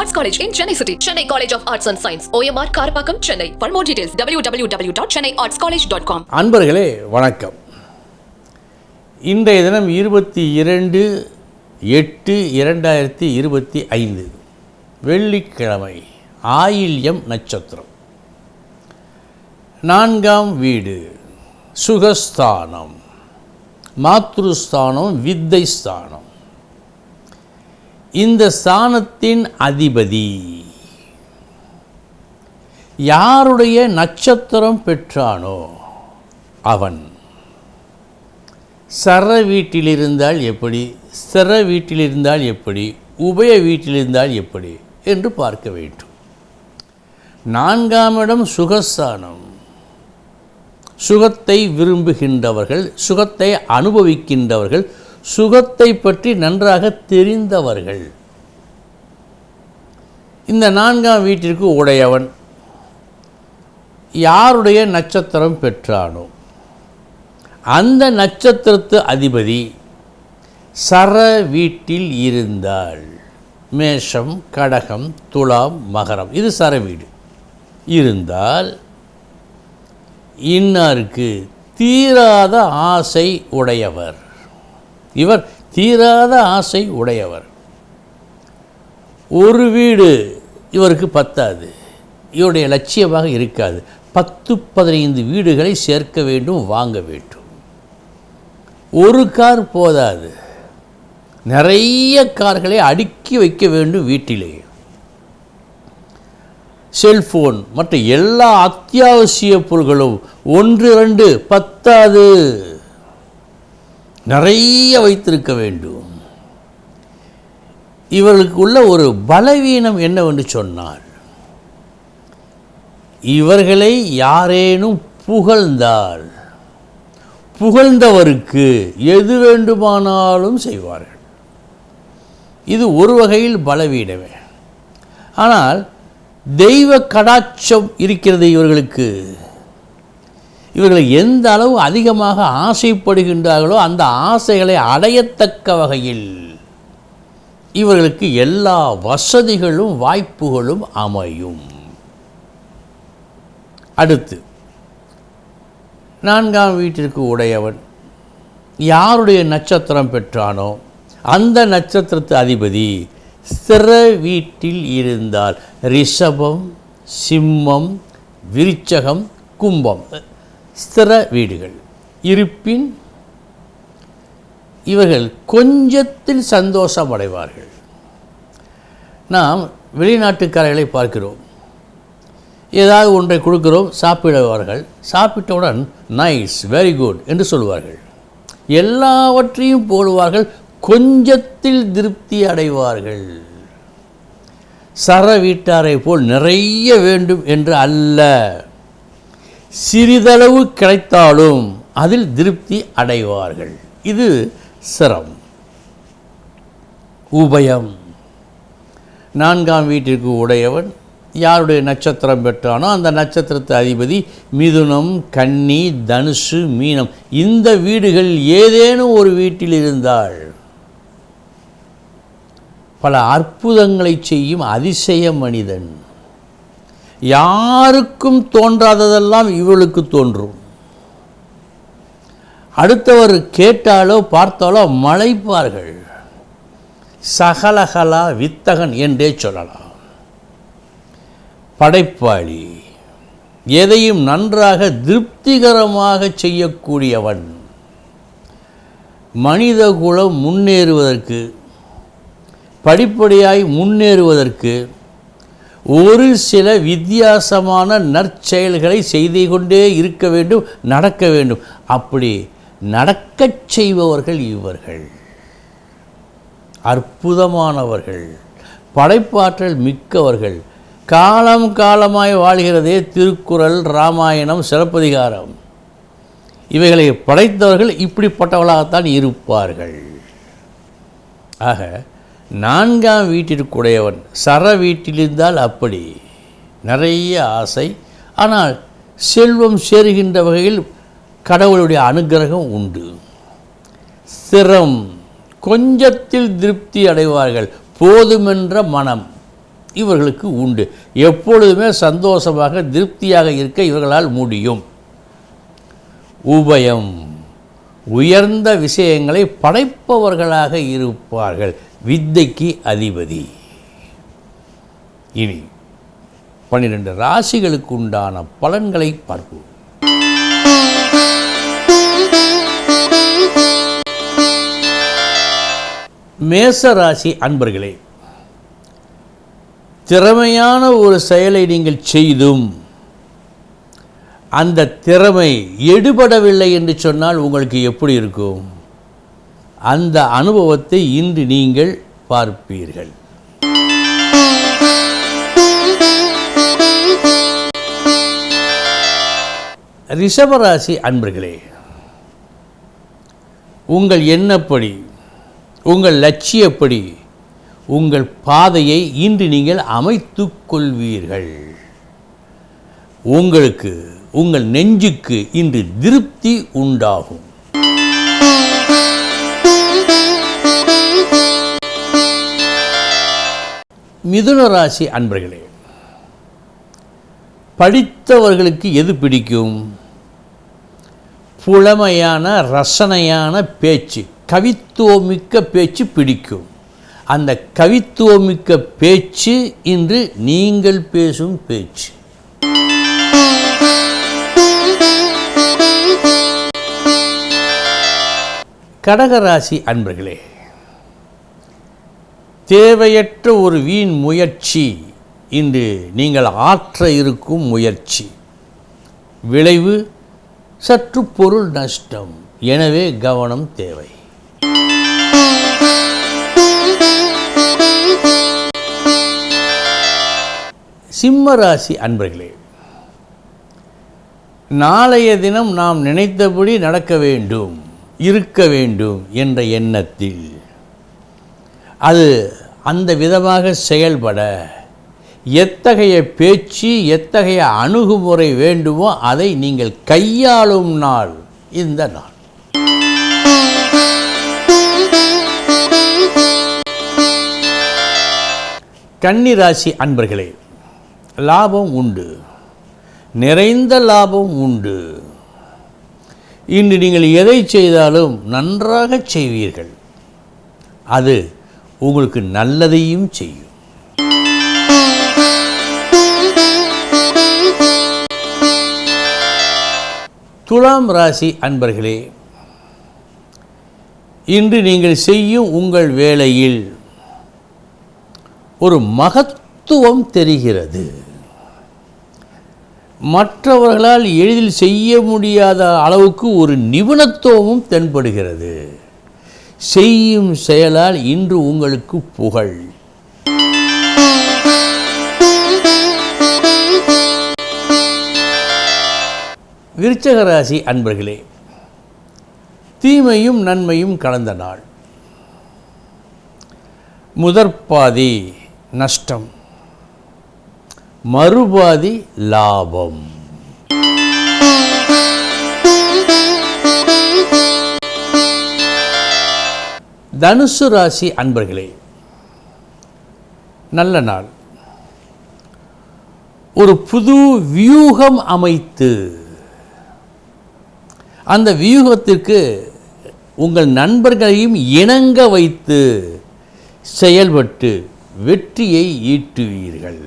Arts College in Chennai City. Chennai College of Arts and Science. OMR Karapakam, Chennai. For more details, www.chennaiartscollege.com. அன்பர்களே வணக்கம். இன்றைய தினம் 22/8/2025 வெள்ளிக்கிழமை, ஆயில்யம் நட்சத்திரம், 4ஆம் வீடு, சுகஸ்தானம், மாத்ருஸ்தானம், வித்தை ஸ்தானம். இந்த ஸ்தானத்தின் அதிபதி யாருடைய நட்சத்திரம் பெற்றானோ அவன் சர வீட்டில் இருந்தால் எப்படி, ஸ்திர வீட்டில் இருந்தால் எப்படி, உபய வீட்டில் இருந்தால் எப்படி என்று பார்க்க வேண்டும். 4ஆம் இடம் சுகஸ்தானம். சுகத்தை விரும்புகின்றவர்கள், சுகத்தை அனுபவிக்கின்றவர்கள், சுகத்தை பற்றி நன்றாக தெரிந்தவர்கள். இந்த 4ஆம் வீட்டிற்கு உடையவன் யாருடைய நட்சத்திரம் பெற்றானோ அந்த நட்சத்திரத்து அதிபதி சர வீட்டில் இருந்தால், மேஷம், கடகம், துலாம், மகரம், இது சர வீடு இருந்தால், இன்னாருக்கு தீராத ஆசை உடையவர். இவர் தீராத ஆசை உடையவர். ஒரு வீடு இவருக்கு பத்தாது, இவருடைய லட்சியமாக இருக்காது. 10-15 வீடுகளை சேர்க்க வேண்டும், வாங்க வேண்டும். ஒரு கார் போதாது, நிறைய கார்களை அடுக்கி வைக்க வேண்டும் வீட்டிலே. செல்போன் மற்ற எல்லா அத்தியாவசிய பொருட்களும் 1-2 பத்தாது, நிறைய வைத்திருக்க வேண்டும். இவர்களுக்கு உள்ள ஒரு பலவீனம் என்னவென்று சொன்னால், இவர்களை யாரேனும் புகழ்ந்தால் புகழ்ந்தவருக்கு எது வேண்டுமானாலும் செய்வார்கள். இது ஒரு வகையில் பலவீனமே. ஆனால் தெய்வ கடாட்சம் இருக்கிறது இவர்களுக்கு. இவர்களை எந்த அளவு அதிகமாக ஆசைப்படுகின்றார்களோ அந்த ஆசைகளை அடையத்தக்க வகையில் இவர்களுக்கு எல்லா வசதிகளும் வாய்ப்புகளும் அமையும். அடுத்து 4ஆம் வீட்டிற்கு உடையவன் யாருடைய நட்சத்திரம் பெற்றானோ அந்த நட்சத்திரத்து அதிபதி ஸ்திர வீட்டில் இருந்தால், ரிஷபம், சிம்மம், விருச்சகம், கும்பம், ஸ்திர வீடுகள் இருப்பின் இவர்கள் கொஞ்சத்தில் சந்தோஷம் அடைவார்கள். நாம் வெளிநாட்டுக்காரர்களை பார்க்கிறோம். ஏதாவது ஒன்றை கொடுக்கிறோம், சாப்பிடுவார்கள். சாப்பிட்டவுடன் நைஸ், வெரி குட் என்று சொல்லுவார்கள். எல்லாவற்றையும் போடுவார்கள், கொஞ்சத்தில் திருப்தி அடைவார்கள். சர வீட்டாரை போல் நிறைய வேண்டும் என்று அல்ல, சிறிதளவு கிடைத்தாலும் அதில் திருப்தி அடைவார்கள். இது சிரம். உபயம் 4ஆம் வீட்டிற்கு உடையவன் யாருடைய நட்சத்திரம் பெற்றானோ அந்த நட்சத்திரத்து அதிபதி மிதுனம், கன்னி, தனுசு, மீனம். இந்த வீடுகள் ஏதேனும் ஒரு வீட்டில் இருந்தால் பல அற்புதங்களை செய்யும் அதிசய மனிதன். யாருக்கும் தோன்றாததெல்லாம் இவளுக்கு தோன்றும். அடுத்தவர் கேட்டாலோ பார்த்தாலோ மலைப்பார்கள். சகலகலா வித்தகன் என்றே சொல்லலாம். படைப்பாளி, எதையும் நன்றாக திருப்திகரமாக செய்யக்கூடியவன். மனிதகுலம் முன்னேறுவதற்கு, படிப்படியாய் முன்னேறுவதற்கு ஒரு சில வித்தியாசமான நற்செயல்களை செய்து கொண்டே இருக்க வேண்டும், நடக்க வேண்டும். அப்படி நடக்கச் செய்பவர்கள் இவர்கள். அற்புதமானவர்கள், படைப்பாற்றல் மிக்கவர்கள். காலம் காலமாய் வாழ்கிறதே திருக்குறள், ராமாயணம், சிலப்பதிகாரம். இவைகளை படைத்தவர்கள் இப்படிப்பட்டவர்களாகத்தான் இருப்பார்கள். ஆக 4ஆம் வீட்டிற்குடையவன் சர வீட்டிலிருந்தால் அப்படி நிறைய ஆசை. ஆனால் செல்வம் சேருகின்ற வகையில் கடவுளுடைய அனுக்கிரகம் உண்டு. ஸ்திரம், கொஞ்சத்தில் திருப்தி அடைவார்கள். போதுமென்ற மனம், இவர்களுக்கு உண்டு. எப்பொழுதுமே சந்தோஷமாக திருப்தியாக இருக்க இவர்களால் முடியும். உபயம், உயர்ந்த விஷயங்களை படைப்பவர்களாக இருப்பார்கள். வித்தைக்கு அதிபதி. இனி 12 ராசிகளுக்கு உண்டான பலன்களை பார்ப்போம். மேச ராசி அன்பர்களே, திறமையான ஒரு செயலை நீங்கள் செய்தும் அந்த திறமை எடுபடவில்லை என்று சொன்னால் உங்களுக்கு எப்படி இருக்கும்? அந்த அனுபவத்தை இன்று நீங்கள் பார்ப்பீர்கள். ரிஷபராசி அன்பர்களே, உங்கள் எண்ணப்படி, உங்கள் லட்சியப்படி உங்கள் பாதையை இன்று நீங்கள் அமைத்துக் கொள்வீர்கள். உங்களுக்கு, உங்கள் நெஞ்சுக்கு இன்று திருப்தி உண்டாகும். மிதுன ராசி அன்பர்களே, படித்தவர்களுக்கு எது பிடிக்கும்? புலமையான ரசனையான பேச்சு, கவித்துவமிக்க பேச்சு பிடிக்கும். அந்த கவித்துவமிக்க பேச்சு இன்று நீங்கள் பேசும் பேச்சு. கடகராசி அன்பர்களே, தேவையற்ற ஒரு வீண் முயற்சி இன்று நீங்கள் ஆற்ற இருக்கும் முயற்சி. விளைவு சற்று பொருள் நஷ்டம். எனவே கவனம் தேவை. சிம்மராசி அன்பர்களே, நாளைய தினம் நாம் நினைத்தபடி நடக்க வேண்டும், இருக்க வேண்டும் என்ற எண்ணத்தில் அது அந்த விதமாக செயல்பட எத்தகைய பேச்சு, எத்தகைய அணுகுமுறை வேண்டுமோ அதை நீங்கள் கையாளும் நாள் இந்த நாள். கன்னிராசி அன்பர்களே, லாபம் உண்டு, நிறைந்த லாபம் உண்டு. இன்று நீங்கள் எதை செய்தாலும் நன்றாக செய்வீர்கள். அது உங்களுக்கு நல்லதையும் செய்யும். துலாம் ராசி அன்பர்களே, இன்று நீங்கள் செய்யும் உங்கள் வேலையில் ஒரு மகத்துவம் தெரிகிறது. மற்றவர்களால் எளிதில் செய்ய முடியாத அளவுக்கு ஒரு நிபுணத்துவமும் தென்படுகிறது. செய்யும் செயலால் இன்று உங்களுக்கு புகழ். விருச்சிக ராசி அன்பர்களே, தீமையும் நன்மையும் கலந்த நாள். முதற்பாதி நஷ்டம், மறுபாதி லாபம். தனுசு ராசி அன்பர்களே, நல்ல நாள். ஒரு புது வியூகம் அமைத்து அந்த வியூகத்திற்கு உங்கள் நண்பர்களையும் இணங்க வைத்து செயல்பட்டு வெற்றியை ஈட்டுவீர்கள்.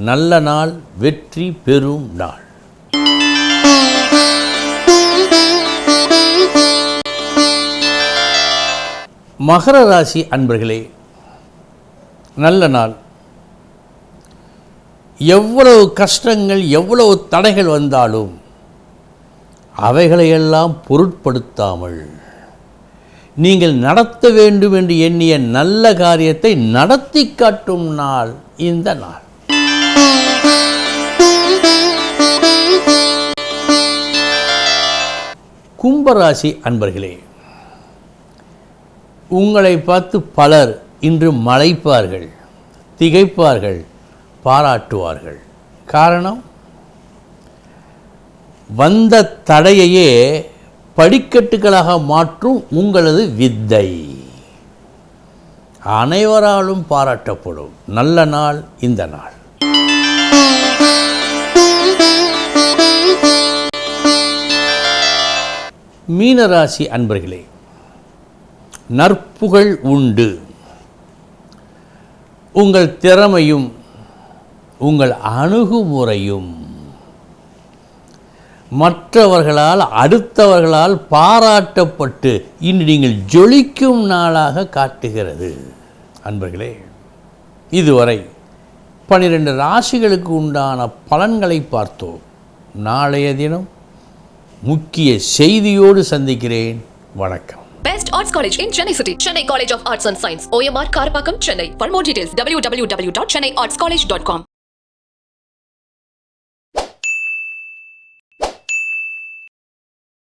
நல்ல நாள், வெற்றி பெறும் நாள். மகர ராசி அன்பர்களே, நல்ல நாள். எவ்வளவு கஷ்டங்கள், எவ்வளவு தடைகள் வந்தாலும் அவைகளையெல்லாம் பொருட்படுத்தாமல் நீங்கள் நடத்த வேண்டும் என்று எண்ணிய நல்ல காரியத்தை நடத்தி காட்டும் நாள் இந்த நாள். கும்பராசி அன்பர்களே, உங்களை பார்த்து பலர் இன்று மலைப்பார்கள், திகைப்பார்கள், பாராட்டுவார்கள். காரணம், வந்த தடையையே படிக்கட்டுகளாக மாற்றும் உங்களது வித்தை. அனைவராலும் பாராட்டப்படும் நல்ல நாள் இந்த நாள். மீனராசி அன்பர்களே, நற்புகழ் உண்டு. உங்கள் திறமையும் உங்கள் அணுகுமுறையும் மற்றவர்களால் அடுத்தவர்களால் பாராட்டப்பட்டு இன்று நீங்கள் ஜொலிக்கும் நாளாக காட்டுகிறது. அன்பர்களே, இதுவரை 12 ராசிகளுக்கு உண்டான பலன்களை பார்த்தோம். நாளைய தினம் முக்கிய செய்தியோடு சந்திக்கிறேன். வணக்கம். Best Arts College in Chennai City. Chennai College of Arts and Science. OMR Karpakkam, Chennai. For more details, www.chennaiartscollege.com.